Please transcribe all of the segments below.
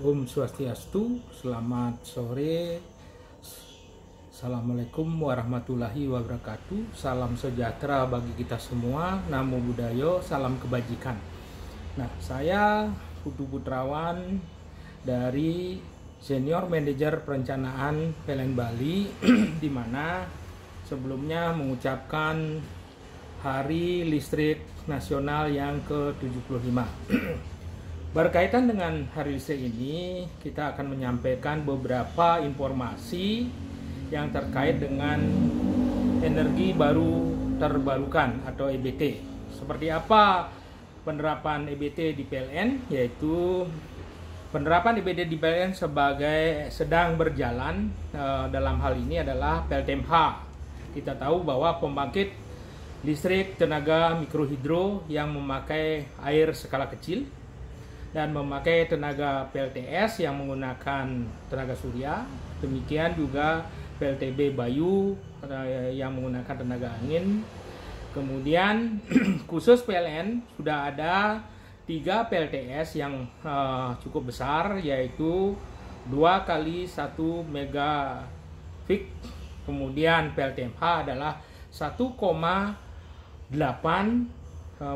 Om Swastiastu, selamat sore. Assalamualaikum warahmatullahi wabarakatuh. Salam sejahtera bagi kita semua. Namo Buddhaya, salam kebajikan. Nah, saya Putu Putrawan dari Senior Manager Perencanaan PLN Bali, di mana sebelumnya mengucapkan Hari Listrik Nasional yang ke-75. Berkaitan dengan Hari Listrik ini, kita akan menyampaikan beberapa informasi yang terkait dengan energi baru terbarukan atau EBT. Seperti apa penerapan EBT di PLN, yaitu penerapan EBT di PLN sebagai sedang berjalan. Dalam hal ini adalah PLTMH. Kita tahu bahwa pembangkit listrik tenaga mikrohidro yang memakai air skala kecil dan memakai tenaga PLTS yang menggunakan tenaga surya, demikian juga PLTB Bayu yang menggunakan tenaga angin. Kemudian khusus PLN sudah ada 3 PLTS yang cukup besar, yaitu 2 kali 1 megafik. Kemudian PLTMH adalah 1,8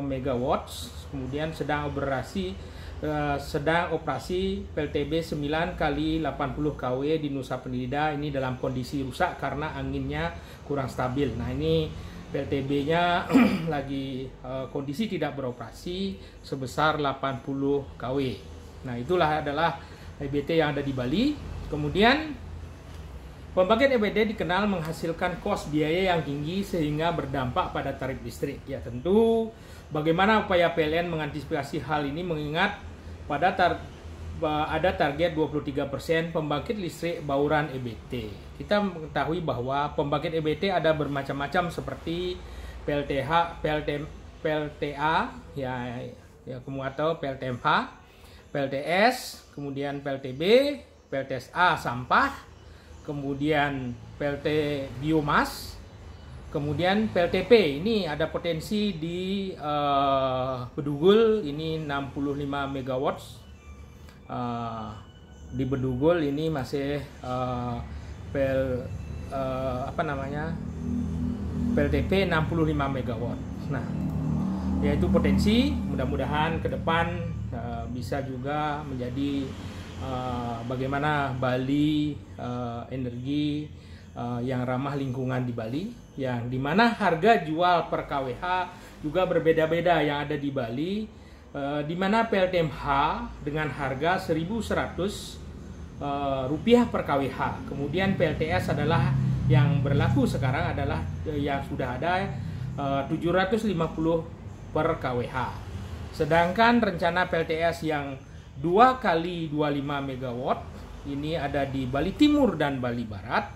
megawatts. Kemudian sedang operasi PLTB 9 kali 80 kW di Nusa Penida. Ini dalam kondisi rusak karena anginnya kurang stabil. Nah, ini PLTB-nya lagi kondisi tidak beroperasi sebesar 80 kW. Nah, itulah adalah EBT yang ada di Bali. Kemudian pembangkit EBT dikenal menghasilkan kos biaya yang tinggi sehingga berdampak pada tarif listrik. Ya, tentu bagaimana upaya PLN mengantisipasi hal ini, mengingat ada target 23% pembangkit listrik bauran EBT. Kita mengetahui bahwa pembangkit EBT ada bermacam-macam seperti PLTA, kemudian atau PLTMH, PLTS, kemudian PLTB, PLTSA sampah, kemudian PLT biomas, kemudian PLTP. Ini ada potensi di Bedugul, ini 65 megawatts. Di Bedugul ini masih PLTP 65 megawatt. Nah, yaitu potensi, mudah-mudahan ke depan bisa juga menjadi bagaimana Bali energi yang ramah lingkungan di Bali, yang dimana harga jual per kWh juga berbeda-beda yang ada di Bali, dimana PLTMH dengan harga 1.100 rupiah per kWh. Kemudian PLTS adalah yang berlaku sekarang adalah yang sudah ada 750 per kWh. Sedangkan rencana PLTS yang 2 kali 25 megawatt ini ada di Bali Timur dan Bali Barat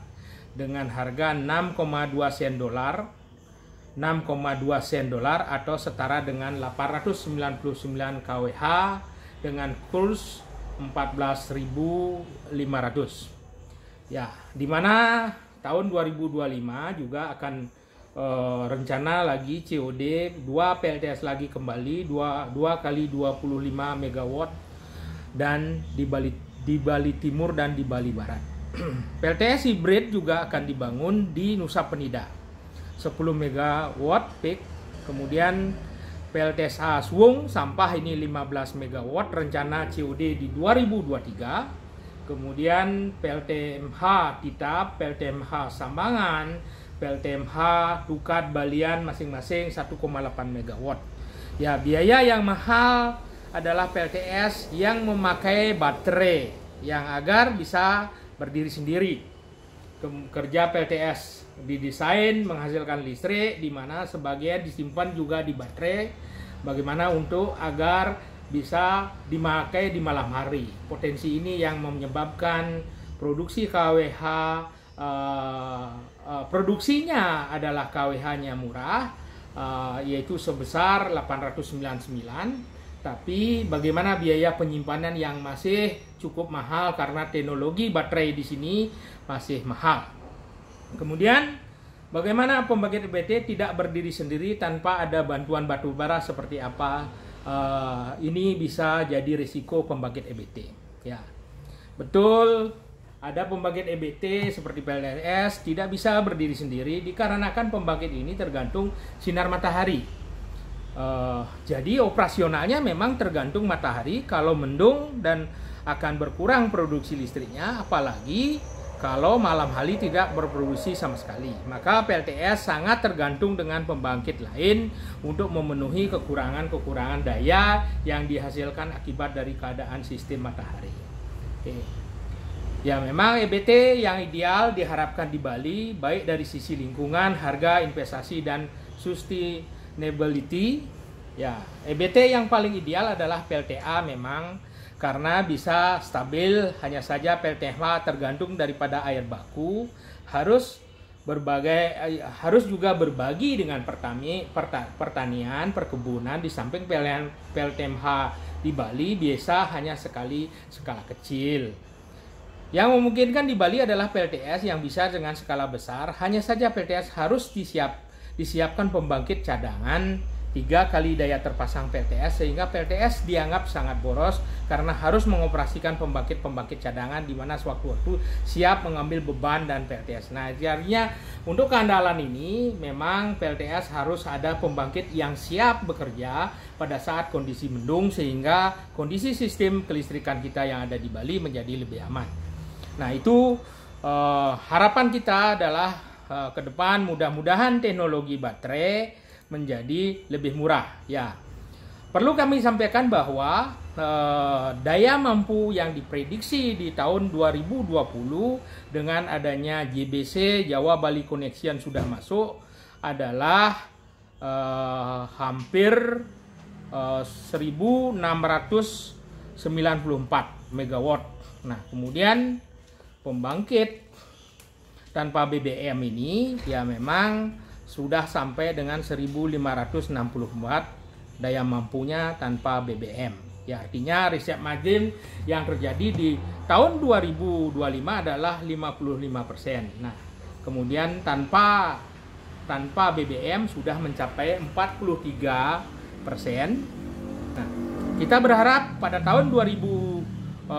dengan harga 6,2 sen dolar atau setara dengan 899 kWh dengan kurs 14.500. Ya, di mana tahun 2025 juga akan rencana lagi COD 2 PLTS lagi kembali 2 kali 25 megawatt dan di Bali Timur dan di Bali Barat. PLTS hybrid juga akan dibangun di Nusa Penida 10 megawatt peak. Kemudian PLTSA Swung sampah ini 15 megawatt, rencana COD di 2023. Kemudian PLTMH Titap, PLTMH Sambangan, PLTMH Tukat Balian masing-masing 1,8 megawatt. Ya, biaya yang mahal adalah PLTS yang memakai baterai yang agar bisa berdiri sendiri. Kerja PLTS didesain menghasilkan listrik di mana sebagian disimpan juga di baterai, bagaimana untuk agar bisa dipakai di malam hari. Potensi ini yang menyebabkan produksi KWH produksinya adalah KWH-nya murah, yaitu sebesar 899. Tapi bagaimana biaya penyimpanan yang masih cukup mahal karena teknologi baterai di sini masih mahal. Kemudian bagaimana pembangkit EBT tidak berdiri sendiri tanpa ada bantuan batu bara seperti apa? Ini bisa jadi risiko pembangkit EBT. Ya, Betul, ada pembangkit EBT seperti PLTS tidak bisa berdiri sendiri dikarenakan pembangkit ini tergantung sinar matahari. Jadi operasionalnya memang tergantung matahari. Kalau mendung dan akan berkurang produksi listriknya, apalagi kalau malam hari tidak berproduksi sama sekali. Maka PLTS sangat tergantung dengan pembangkit lain untuk memenuhi kekurangan-kekurangan daya yang dihasilkan akibat dari keadaan sistem matahari. Oke. Ya, memang EBT yang ideal diharapkan di Bali baik dari sisi lingkungan, harga, investasi, dan sustainability. Ya, EBT yang paling ideal adalah PLTA memang karena bisa stabil. Hanya saja PLTA tergantung daripada air baku, harus juga berbagi dengan pertanian, perkebunan. Di samping PLTMH di Bali biasa hanya skala kecil. Yang memungkinkan di Bali adalah PLTS yang bisa dengan skala besar. Hanya saja PLTS harus disiapkan pembangkit cadangan 3 kali daya terpasang PLTS, sehingga PLTS dianggap sangat boros karena harus mengoperasikan pembangkit cadangan di mana sewaktu-waktu siap mengambil beban dan PLTS. Nah, artinya untuk keandalan ini memang PLTS harus ada pembangkit yang siap bekerja pada saat kondisi mendung, sehingga kondisi sistem kelistrikan kita yang ada di Bali menjadi lebih aman. Nah, itu harapan kita adalah ke depan mudah-mudahan teknologi baterai menjadi lebih murah. Ya, perlu kami sampaikan bahwa daya mampu yang diprediksi di tahun 2020 dengan adanya JBC Jawa Bali Connection sudah masuk adalah hampir 1694 megawatt. Nah, kemudian pembangkit tanpa BBM ini ya memang sudah sampai dengan 1564 daya mampunya tanpa BBM. Ya, artinya reset margin yang terjadi di tahun 2025 adalah 55%. Nah, kemudian tanpa BBM sudah mencapai 43%. Nah, kita berharap pada tahun 2025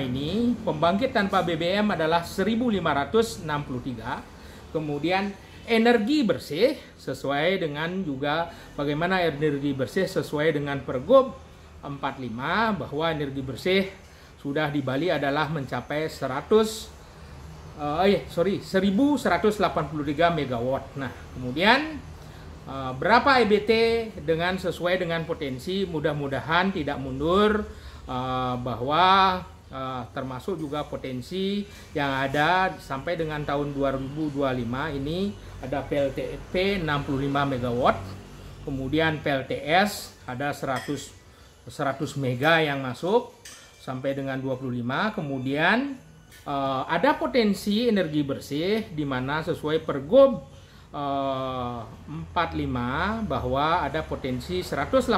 ini pembangkit tanpa BBM adalah 1563. Kemudian energi bersih sesuai dengan juga bagaimana energi bersih sesuai dengan Pergub 45 bahwa energi bersih sudah di Bali adalah mencapai 1183 megawatt. Nah, kemudian berapa EBT dengan sesuai dengan potensi, mudah-mudahan tidak mundur. Bahwa termasuk juga potensi yang ada sampai dengan tahun 2025 ini ada PLTP 65 megawatt, kemudian PLTS ada 100 mega yang masuk sampai dengan 25, kemudian ada potensi energi bersih di mana sesuai Pergub 45 bahwa ada potensi 180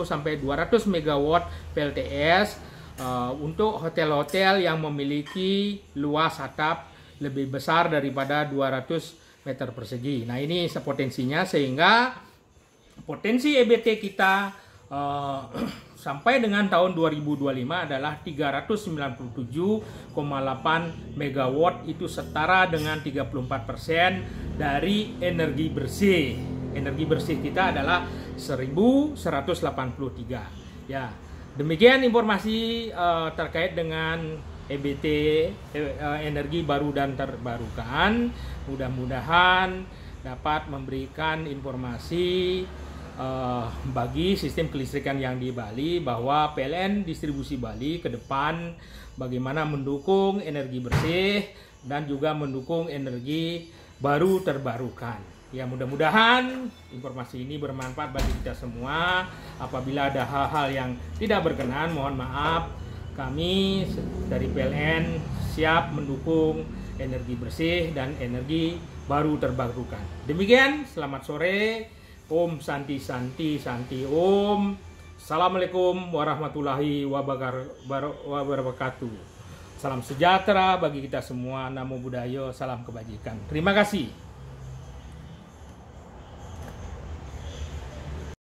sampai 200 megawatt PLTS untuk hotel-hotel yang memiliki luas atap lebih besar daripada 200 meter persegi. Nah, ini potensinya, sehingga potensi EBT kita sampai dengan tahun 2025 adalah 397,8 megawatt, itu setara dengan 34% dari energi bersih. Energi bersih kita adalah 1183. Ya, demikian informasi terkait dengan EBT, energi baru dan terbarukan. Mudah-mudahan dapat memberikan informasi bagi sistem kelistrikan yang di Bali bahwa PLN Distribusi Bali ke depan bagaimana mendukung energi bersih dan juga mendukung energi baru terbarukan. Ya, mudah-mudahan informasi ini bermanfaat bagi kita semua. Apabila ada hal-hal yang tidak berkenan, mohon maaf. Kami dari PLN siap mendukung energi bersih dan energi baru terbarukan. Demikian, selamat sore. Om Santi Santi Santi Om. Assalamualaikum warahmatullahi wabarakatuh. Salam sejahtera bagi kita semua. Namo Buddhaya, salam kebajikan. Terima kasih.